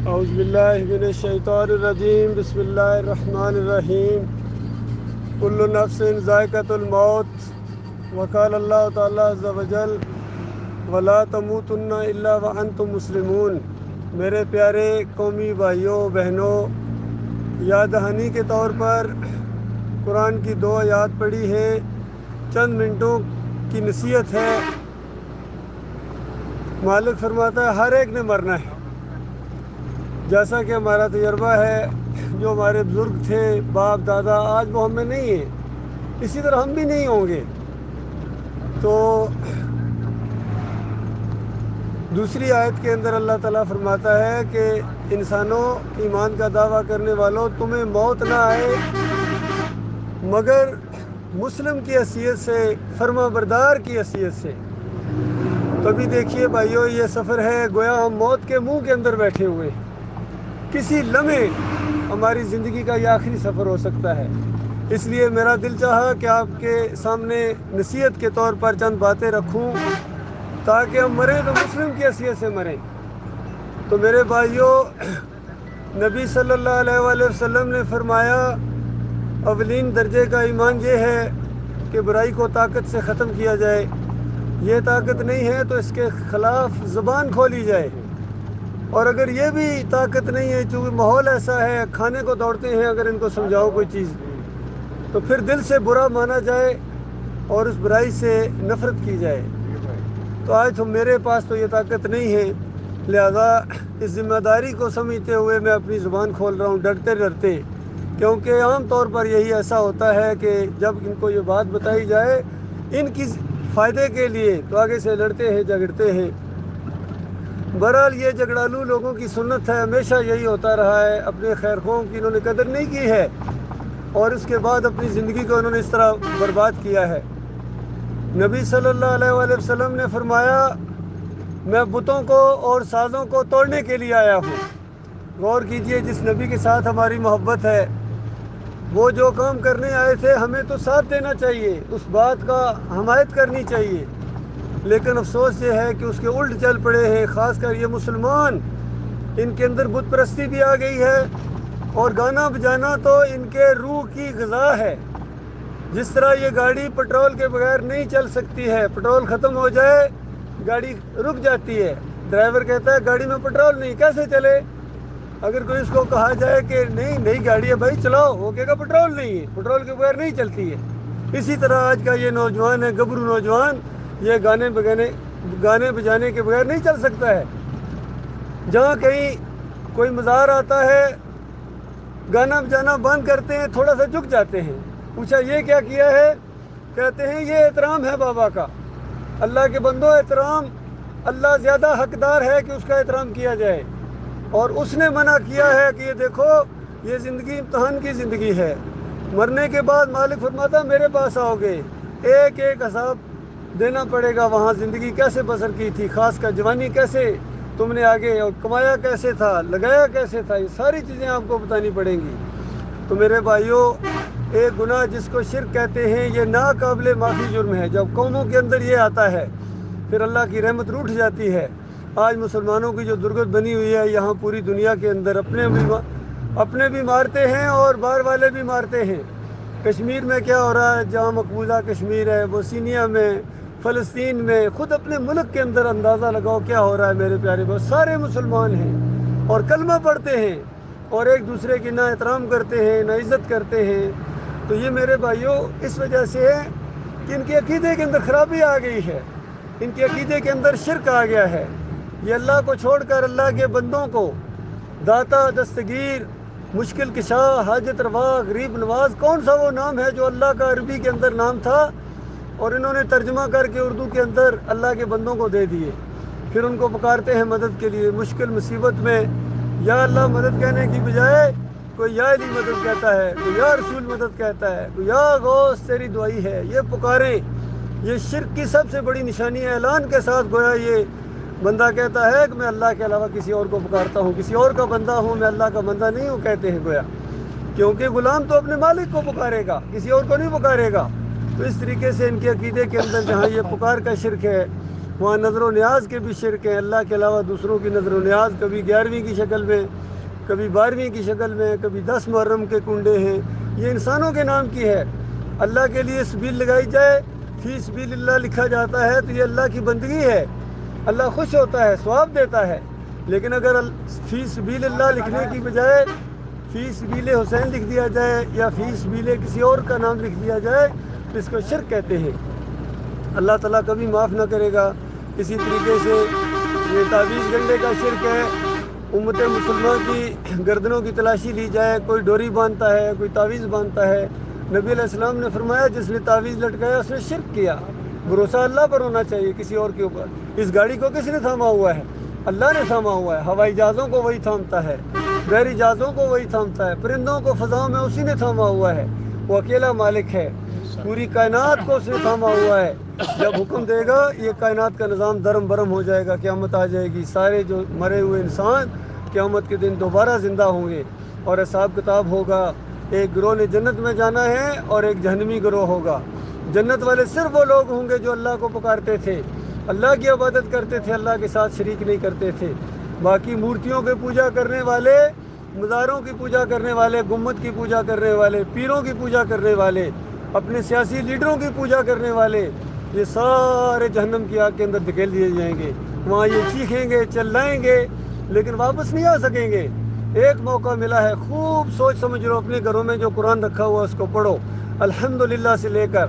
اعوذ باللہ من الشیطان الرجیم بسم اللہ الرحمن الرحیم کل نفس ذائقۃ الموت وقال اللہ تعالی عز وجل ولا تموتن الا وانتم مسلمون۔ میرے پیارے قومی بھائیوں بہنوں، یاد دہانی کے طور پر قرآن کی 2 آیات پڑھی ہے، چند منٹوں کی نصیحت ہے۔ مالک فرماتا ہے ہر ایک نے مرنا ہے، جیسا کہ ہمارا تجربہ ہے، جو ہمارے بزرگ تھے، باپ دادا، آج وہ ہم میں نہیں ہیں، اسی طرح ہم بھی نہیں ہوں گے۔ تو دوسری آیت کے اندر اللہ تعالیٰ فرماتا ہے کہ انسانوں، ایمان کا دعویٰ کرنے والوں، تمہیں موت نہ آئے مگر مسلم کی حیثیت سے، فرما بردار کی حیثیت سے۔ تو ابھی دیکھیے بھائیو، یہ سفر ہے گویا ہم موت کے منہ کے اندر بیٹھے ہوئے، کسی لمحے ہماری زندگی کا یہ آخری سفر ہو سکتا ہے۔ اس لیے میرا دل چاہا کہ آپ کے سامنے نصیحت کے طور پر چند باتیں رکھوں، تاکہ ہم مریں تو مسلم کی حیثیت سے مریں۔ تو میرے بھائیوں، نبی صلی اللہ علیہ وآلہ وسلم نے فرمایا اولین درجے کا ایمان یہ ہے کہ برائی کو طاقت سے ختم کیا جائے، یہ طاقت نہیں ہے تو اس کے خلاف زبان کھولی جائے، اور اگر یہ بھی طاقت نہیں ہے، چونکہ ماحول ایسا ہے، کھانے کو دوڑتے ہیں، اگر ان کو سمجھاؤ کوئی چیز تو پھر دل سے برا مانا جائے اور اس برائی سے نفرت کی جائے۔ تو آج تو میرے پاس تو یہ طاقت نہیں ہے، لہذا اس ذمہ داری کو سمجھتے ہوئے میں اپنی زبان کھول رہا ہوں، ڈرتے ڈرتے، کیونکہ عام طور پر یہی ایسا ہوتا ہے کہ جب ان کو یہ بات بتائی جائے ان کی فائدے کے لیے تو آگے سے لڑتے ہیں، جھگڑتے ہیں۔ بہرحال یہ جھگڑالو لوگوں کی سنت ہے، ہمیشہ یہی ہوتا رہا ہے، اپنے خیر خواہوں کی انہوں نے قدر نہیں کی ہے، اور اس کے بعد اپنی زندگی کو انہوں نے اس طرح برباد کیا ہے۔ نبی صلی اللہ علیہ وآلہ وسلم نے فرمایا میں بتوں کو اور سازوں کو توڑنے کے لیے آیا ہوں۔ غور کیجئے، جس نبی کے ساتھ ہماری محبت ہے، وہ جو کام کرنے آئے تھے ہمیں تو ساتھ دینا چاہیے، اس بات کا حمایت کرنی چاہیے، لیکن افسوس یہ ہے کہ اس کے الٹ چل پڑے ہیں، خاص کر یہ مسلمان، ان کے اندر بت پرستی بھی آ گئی ہے، اور گانا بجانا تو ان کے روح کی غذا ہے۔ جس طرح یہ گاڑی پٹرول کے بغیر نہیں چل سکتی ہے، پٹرول ختم ہو جائے گاڑی رک جاتی ہے، ڈرائیور کہتا ہے گاڑی میں پٹرول نہیں، کیسے چلے؟ اگر کوئی اس کو کہا جائے کہ نہیں نئی گاڑی ہے بھائی چلاؤ، وہ کہے گا پٹرول نہیں ہے، پٹرول کے بغیر نہیں چلتی ہے۔ اسی طرح آج کا یہ نوجوان ہے، گبرو نوجوان، یہ گانے بجانے کے بغیر نہیں چل سکتا ہے۔ جہاں کہیں کوئی مزار آتا ہے، گانا بجانا بند کرتے ہیں، تھوڑا سا جھک جاتے ہیں، پوچھا یہ کیا کیا ہے؟ کہتے ہیں یہ احترام ہے بابا کا۔ اللہ کے بندو، احترام اللہ زیادہ حقدار ہے کہ اس کا احترام کیا جائے، اور اس نے منع کیا ہے کہ یہ دیکھو یہ زندگی امتحان کی زندگی ہے، مرنے کے بعد مالک فرماتا میرے پاس آؤ گے، ایک ایک حساب دینا پڑے گا، وہاں زندگی کیسے بسر کی تھی، خاص کر جوانی کیسے تم نے آگے، اور کمایا کیسے تھا، لگایا کیسے تھا، یہ ساری چیزیں آپ کو بتانی پڑیں گی۔ تو میرے بھائیوں، ایک گناہ جس کو شرک کہتے ہیں، یہ ناقابل معافی جرم ہے۔ جب قوموں کے اندر یہ آتا ہے پھر اللہ کی رحمت روٹھ جاتی ہے۔ آج مسلمانوں کی جو درگت بنی ہوئی ہے یہاں پوری دنیا کے اندر، اپنے بھی مارتے ہیں اور باہر والے بھی مارتے ہیں۔ کشمیر میں کیا ہو رہا ہے، جہاں مقبوضہ کشمیر ہے، بوسنیا میں، فلسطین میں، خود اپنے ملک کے اندر اندازہ لگاؤ کیا ہو رہا ہے میرے پیارے بھائی۔ سارے مسلمان ہیں اور کلمہ پڑھتے ہیں اور ایک دوسرے کی نہ احترام کرتے ہیں، نہ عزت کرتے ہیں۔ تو یہ میرے بھائیوں اس وجہ سے ہے کہ ان کے عقیدے کے اندر خرابی آ گئی ہے، ان کے عقیدے کے اندر شرک آ گیا ہے۔ یہ اللہ کو چھوڑ کر اللہ کے بندوں کو داتا، دستگیر، مشکل کشا، حاجت روا، غریب نواز، کون سا وہ نام ہے جو اللہ کا عربی کے اندر نام تھا اور انہوں نے ترجمہ کر کے اردو کے اندر اللہ کے بندوں کو دے دیے، پھر ان کو پکارتے ہیں مدد کے لیے مشکل مصیبت میں۔ یا اللہ مدد کہنے کی بجائے کوئی یا علی مدد کہتا ہے، کوئی یا رسول مدد کہتا ہے، کوئی یا غوث تیری دعائی ہے، یہ پکاریں۔ یہ شرک کی سب سے بڑی نشانی ہے۔ اعلان کے ساتھ گویا یہ بندہ کہتا ہے کہ میں اللہ کے علاوہ کسی اور کو پکارتا ہوں، کسی اور کا بندہ ہوں، میں اللہ کا بندہ نہیں ہوں، کہتے ہیں گویا، کیونکہ غلام تو اپنے مالک کو پکارے گا، کسی اور کو نہیں پکارے گا۔ تو اس طریقے سے ان کے عقیدے کے اندر جہاں یہ پکار کا شرک ہے، وہاں نظر و نیاز کے بھی شرک ہیں، اللہ کے علاوہ دوسروں کی نظر و نیاز، کبھی 11ویں کی شکل میں، کبھی 12ویں کی شکل میں، کبھی 10 محرم کے کنڈے ہیں، یہ انسانوں کے نام کی ہے۔ اللہ کے لیے سبیل لگائی جائے، فی سبیل اللہ لکھا جاتا ہے تو یہ اللہ کی بندگی ہے، اللہ خوش ہوتا ہے، ثواب دیتا ہے۔ لیکن اگر فی سبیل اللہ لکھنے کی بجائے فی سبیل حسین لکھ دیا جائے یا فی سبیل کسی اور کا نام لکھ دیا جائے تو اس کو شرک کہتے ہیں، اللہ تعالیٰ کبھی معاف نہ کرے گا۔ اسی طریقے سے یہ تعویذ گنڈے کا شرک ہے۔ امت مسلمہ کی گردنوں کی تلاشی لی جائے، کوئی ڈوری باندھتا ہے، کوئی تعویذ باندھتا ہے، نبی علیہ السلام نے فرمایا جس نے تعویذ لٹکایا اس نے شرک کیا۔ بھروسہ اللہ پر ہونا چاہیے، کسی اور کے اوپر۔ اس گاڑی کو کس نے تھاما ہوا ہے؟ اللہ نے تھاما ہوا ہے۔ ہوائی جہازوں کو وہی تھامتا ہے، بحری جہازوں کو وہی تھامتا ہے، پرندوں کو فضاؤں میں اسی نے تھاما ہوا ہے، وہ اکیلا مالک ہے، پوری کائنات کو اس نے تھاما ہوا ہے۔ جب حکم دے گا یہ کائنات کا نظام درم برم ہو جائے گا، قیامت آ جائے گی، سارے جو مرے ہوئے انسان قیامت کے دن دوبارہ زندہ ہوں گے اور حساب کتاب ہوگا۔ ایک گروہ نے جنت میں جانا ہے اور ایک جہنمی گروہ ہوگا۔ جنت والے صرف وہ لوگ ہوں گے جو اللہ کو پکارتے تھے، اللہ کی عبادت کرتے تھے، اللہ کے ساتھ شریک نہیں کرتے تھے۔ باقی مورتیوں کی پوجا کرنے والے، مزاروں کی پوجا کرنے والے، گنبد کی پوجا کرنے والے، پیروں کی پوجا کرنے والے، اپنے سیاسی لیڈروں کی پوجا کرنے والے، یہ سارے جہنم کی آگ کے اندر دھکیل دیے جائیں گے۔ وہاں یہ چیخیں گے، چلائیں گے، لیکن واپس نہیں آ سکیں گے۔ ایک موقع ملا ہے، خوب سوچ سمجھ لو، اپنے گھروں میں جو قرآن رکھا ہوا اس کو پڑھو، الحمدللہ سے لے کر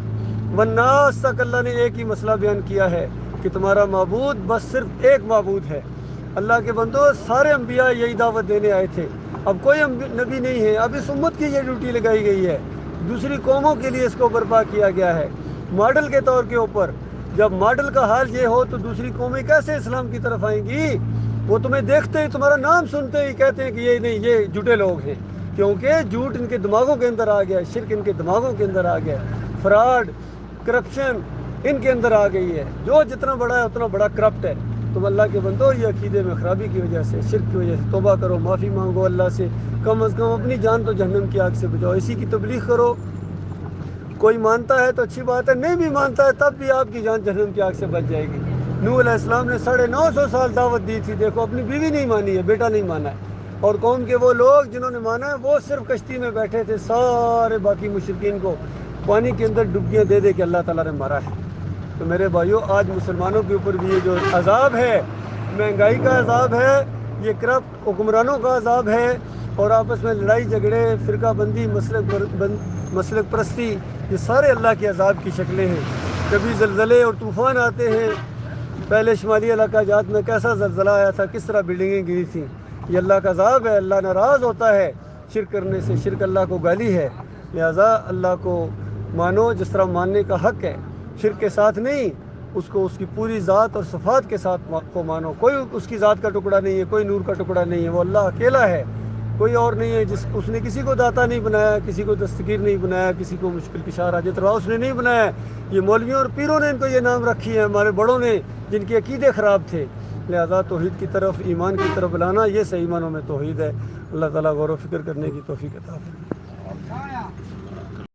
والناس تک اللہ نے ایک ہی مسئلہ بیان کیا ہے کہ تمہارا معبود بس صرف ایک معبود ہے۔ اللہ کے بندو، سارے انبیاء یہی دعوت دینے آئے تھے، اب کوئی نبی نہیں ہے، اب اس امت کی یہ ڈیوٹی لگائی گئی ہے، دوسری قوموں کے لیے اس کو برپا کیا گیا ہے ماڈل کے طور کے اوپر۔ جب ماڈل کا حال یہ ہو تو دوسری قومیں کیسے اسلام کی طرف آئیں گی؟ وہ تمہیں دیکھتے ہی، تمہارا نام سنتے ہی کہتے ہیں کہ یہ نہیں، یہ جھوٹے لوگ ہیں، کیونکہ جھوٹ ان کے دماغوں کے اندر آ گیا ہے، شرک ان کے دماغوں کے اندر آ گیا ہے، فراڈ، کرپشن ان کے اندر آ گئی ہے، جو جتنا بڑا ہے اتنا بڑا کرپٹ ہے۔ تم اللہ کے بندو، یہ عقیدے میں خرابی کی وجہ سے، شرک کی وجہ سے توبہ کرو، معافی مانگو اللہ سے، کم از کم اپنی جان تو جہنم کی آگ سے بچاؤ، اسی کی تبلیغ کرو۔ کوئی مانتا ہے تو اچھی بات ہے، نہیں بھی مانتا ہے تب بھی آپ کی جان جہنم کی آگ سے بچ جائے گی۔ نوح علیہ السلام نے 950 سال دعوت دی تھی، دیکھو اپنی بیوی نہیں مانی ہے، بیٹا نہیں مانا ہے، اور قوم کے وہ لوگ جنہوں نے مانا ہے وہ صرف کشتی میں بیٹھے تھے، سارے باقی مشرکین کو پانی کے اندر ڈبکیاں دے دے کے اللہ تعالیٰ نے مارا ہے۔ تو میرے بھائیو، آج مسلمانوں کے اوپر بھی یہ جو عذاب ہے، مہنگائی کا عذاب ہے، یہ کرپٹ حکمرانوں کا عذاب ہے، اور آپس میں لڑائی جھگڑے، فرقہ بندی، مسلک پرستی، یہ سارے اللہ کے عذاب کی شکلیں ہیں۔ کبھی زلزلے اور طوفان آتے ہیں، پہلے شمالی علاقہ جات میں کیسا زلزلہ آیا تھا، کس طرح بلڈنگیں گری تھیں، یہ اللہ کا عذاب ہے۔ اللہ ناراض ہوتا ہے شرک کرنے سے، شرک اللہ کو گالی ہے، لہذا اللہ کو مانو جس طرح ماننے کا حق ہے، شرک کے ساتھ نہیں، اس کو اس کی پوری ذات اور صفات کے ساتھ کو مانو۔ کوئی اس کی ذات کا ٹکڑا نہیں ہے، کوئی نور کا ٹکڑا نہیں ہے، وہ اللہ اکیلا ہے، کوئی اور نہیں ہے۔ اس نے کسی کو داتا نہیں بنایا، کسی کو دستگیر نہیں بنایا، کسی کو مشکل کشا حاجت روا اس نے نہیں بنایا۔ یہ مولویوں اور پیروں نے ان کو یہ نام رکھی ہے، ہمارے بڑوں نے، جن کے عقیدے خراب تھے۔ لہذا توحید کی طرف، ایمان کی طرف لانا، یہ صحیح معنوں میں توحید ہے۔ اللہ تعالیٰ غور و فکر کرنے کی توفیق عطا فرمائے۔